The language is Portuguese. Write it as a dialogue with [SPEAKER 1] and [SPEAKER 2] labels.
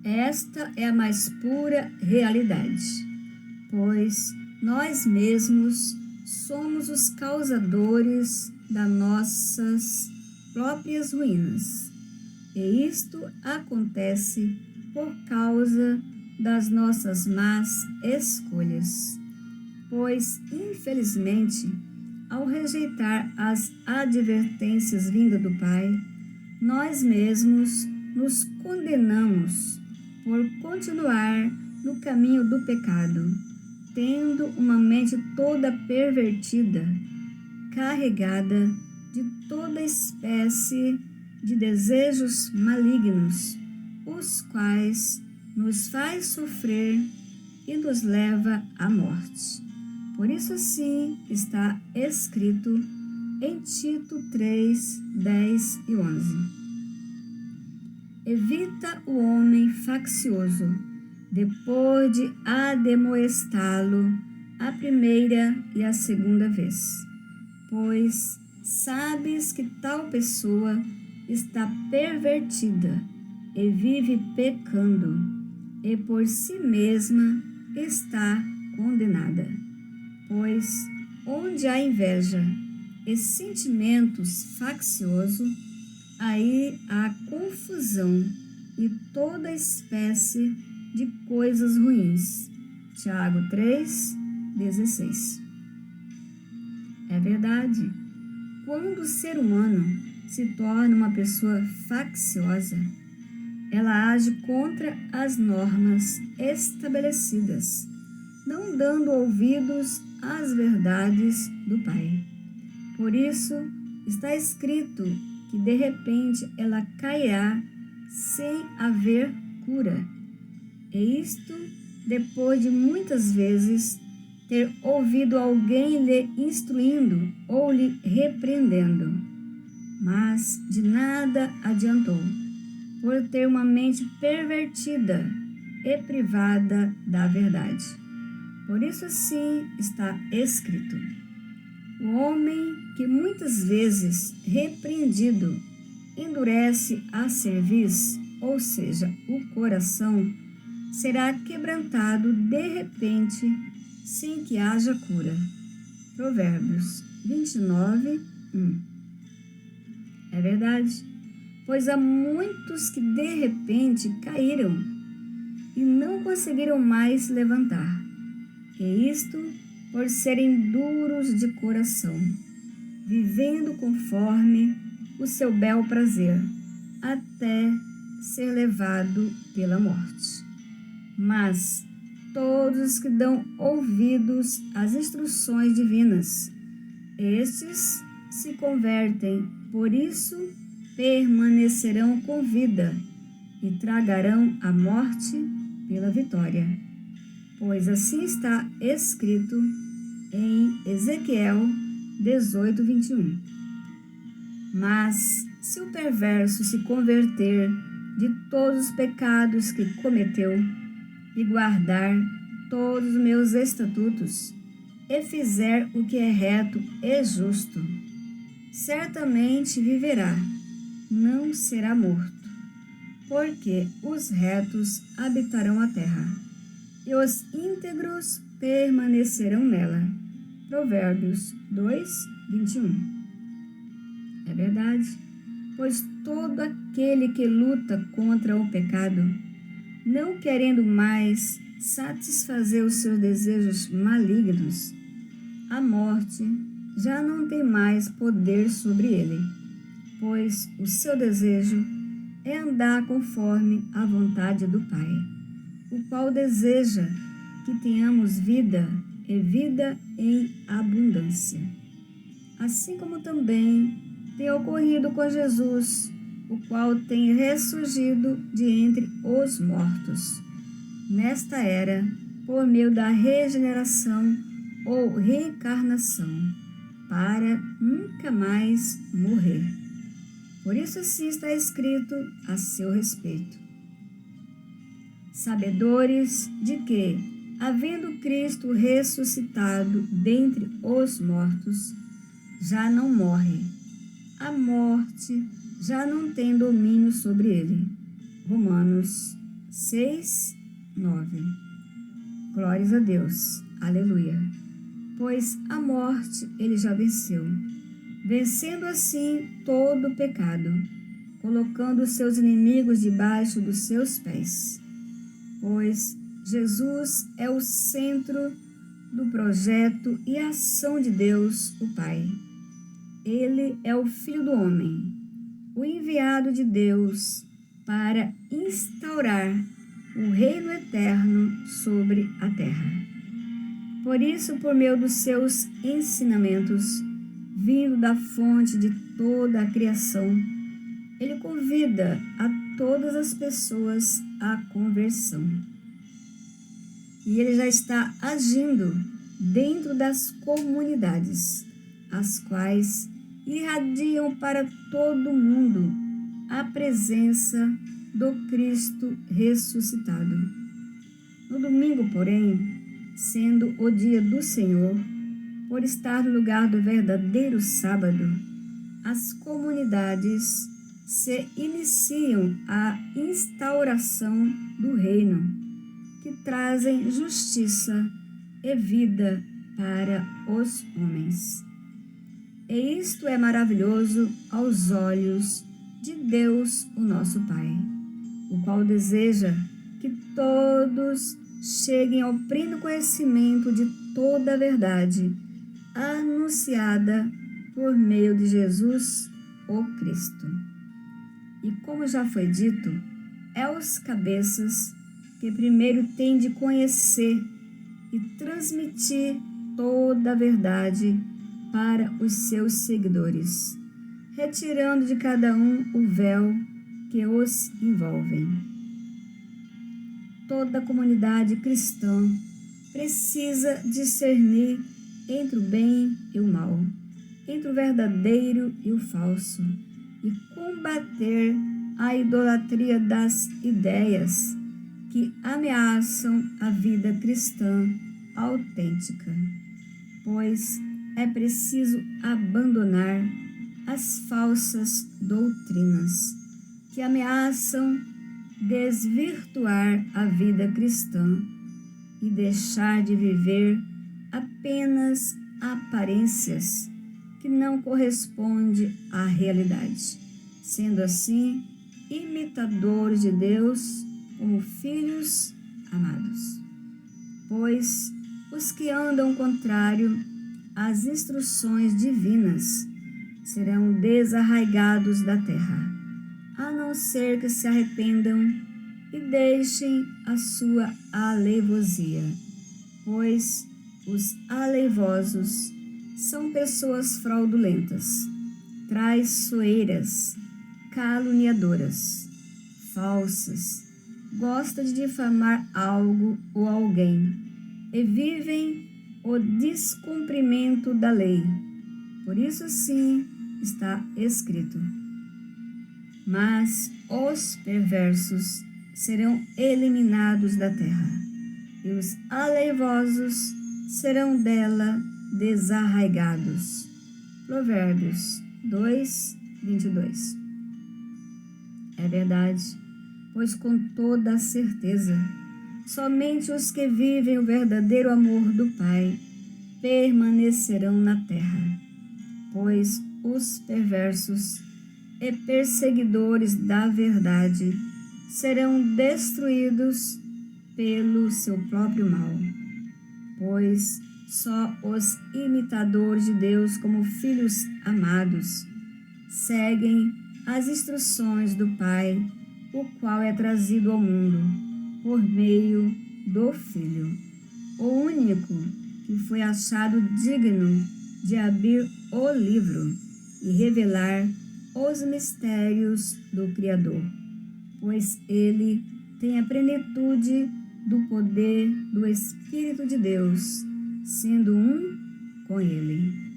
[SPEAKER 1] Esta é a mais pura realidade, pois nós mesmos somos os causadores das nossas próprias ruínas. E isto acontece por causa das nossas más escolhas, pois, infelizmente, ao rejeitar as advertências vindas do Pai, nós mesmos nos condenamos por continuar no caminho do pecado, tendo uma mente toda pervertida, carregada de toda espécie de desejos malignos, os quais nos faz sofrer e nos leva à morte. Por isso assim está escrito em Tito 3, 10 e 11. Evita o homem faccioso, depois de ademoestá-lo a primeira e a segunda vez, pois sabes que tal pessoa está pervertida e vive pecando, e por si mesma está condenada. Pois onde há inveja e sentimentos facciosos, aí há confusão e toda espécie de coisas ruins. Tiago 3, 16. É verdade. Quando o ser humano se torna uma pessoa facciosa, ela age contra as normas estabelecidas, não dando ouvidos às verdades do Pai. Por isso, está escrito que de repente ela cairá sem haver cura. E isto depois de muitas vezes ter ouvido alguém lhe instruindo ou lhe repreendendo. Mas de nada adiantou, por ter uma mente pervertida e privada da verdade. Por isso assim está escrito: o homem que muitas vezes repreendido endurece a cerviz, ou seja, o coração, será quebrantado de repente, sem que haja cura. Provérbios 29, 1. É verdade, pois há muitos que de repente caíram e não conseguiram mais levantar, e isto por serem duros de coração, vivendo conforme o seu bel prazer, até ser levado pela morte. Mas todos os que dão ouvidos às instruções divinas, estes se convertem, por isso permanecerão com vida e tragarão a morte pela vitória. Pois assim está escrito em Ezequiel 18, 21. Mas se o perverso se converter de todos os pecados que cometeu e guardar todos os meus estatutos e fizer o que é reto e justo, certamente viverá, não será morto, porque os retos habitarão a terra e os íntegros permanecerão nela. Provérbios 2, 21. É verdade, pois todo aquele que luta contra o pecado, não querendo mais satisfazer os seus desejos malignos, a morte já não tem mais poder sobre ele, pois o seu desejo é andar conforme a vontade do Pai, o qual deseja que tenhamos vida e vida em abundância. Assim como também tem ocorrido com Jesus, o qual tem ressurgido de entre os mortos, nesta era, por meio da regeneração ou reencarnação, para nunca mais morrer. Por isso assim está escrito a seu respeito: sabedores de que, havendo Cristo ressuscitado dentre os mortos, já não morre, a morte já não tem domínio sobre ele. Romanos 6, 9. Glórias a Deus. Aleluia. Pois a morte ele já venceu, vencendo assim todo o pecado, colocando os seus inimigos debaixo dos seus pés. Pois Jesus é o centro do projeto e ação de Deus, o Pai. Ele é o Filho do Homem, o enviado de Deus para instaurar o reino eterno sobre a terra. Por isso, por meio dos seus ensinamentos, vindo da fonte de toda a criação, ele convida a todas as pessoas à conversão. E ele já está agindo dentro das comunidades, as quais irradiam para todo o mundo a presença do Cristo ressuscitado. No domingo, porém, sendo o dia do Senhor, por estar no lugar do verdadeiro sábado, as comunidades se iniciam a instauração do reino, que trazem justiça e vida para os homens. E isto é maravilhoso aos olhos de Deus, o nosso Pai, o qual deseja que todos cheguem ao pleno conhecimento de toda a verdade, anunciada por meio de Jesus, o Cristo. E como já foi dito, é os cabeças que primeiro têm de conhecer e transmitir toda a verdade para os seus seguidores, retirando de cada um o véu que os envolve. Toda a comunidade cristã precisa discernir entre o bem e o mal, entre o verdadeiro e o falso, e combater a idolatria das ideias que ameaçam a vida cristã autêntica, pois é preciso abandonar as falsas doutrinas que ameaçam desvirtuar a vida cristã e deixar de viver apenas aparências que não correspondem à realidade, sendo assim imitadores de Deus como filhos amados. Pois os que andam contrário às instruções divinas serão desarraigados da terra, a não ser que se arrependam e deixem a sua aleivosia, pois os aleivosos são pessoas fraudulentas, traiçoeiras, caluniadoras, falsas, gostam de difamar algo ou alguém e vivem o descumprimento da lei. Por isso sim está escrito: mas os perversos serão eliminados da terra, e os aleivosos serão dela desarraigados. Provérbios 2, 22. É verdade, pois com toda a certeza, somente os que vivem o verdadeiro amor do Pai permanecerão na terra, pois os perversos e perseguidores da verdade serão destruídos pelo seu próprio mal, pois só os imitadores de Deus como filhos amados seguem as instruções do Pai, o qual é trazido ao mundo por meio do Filho, o único que foi achado digno de abrir o livro e revelar os mistérios do Criador, pois ele tem a plenitude do poder do Espírito de Deus, sendo um com ele.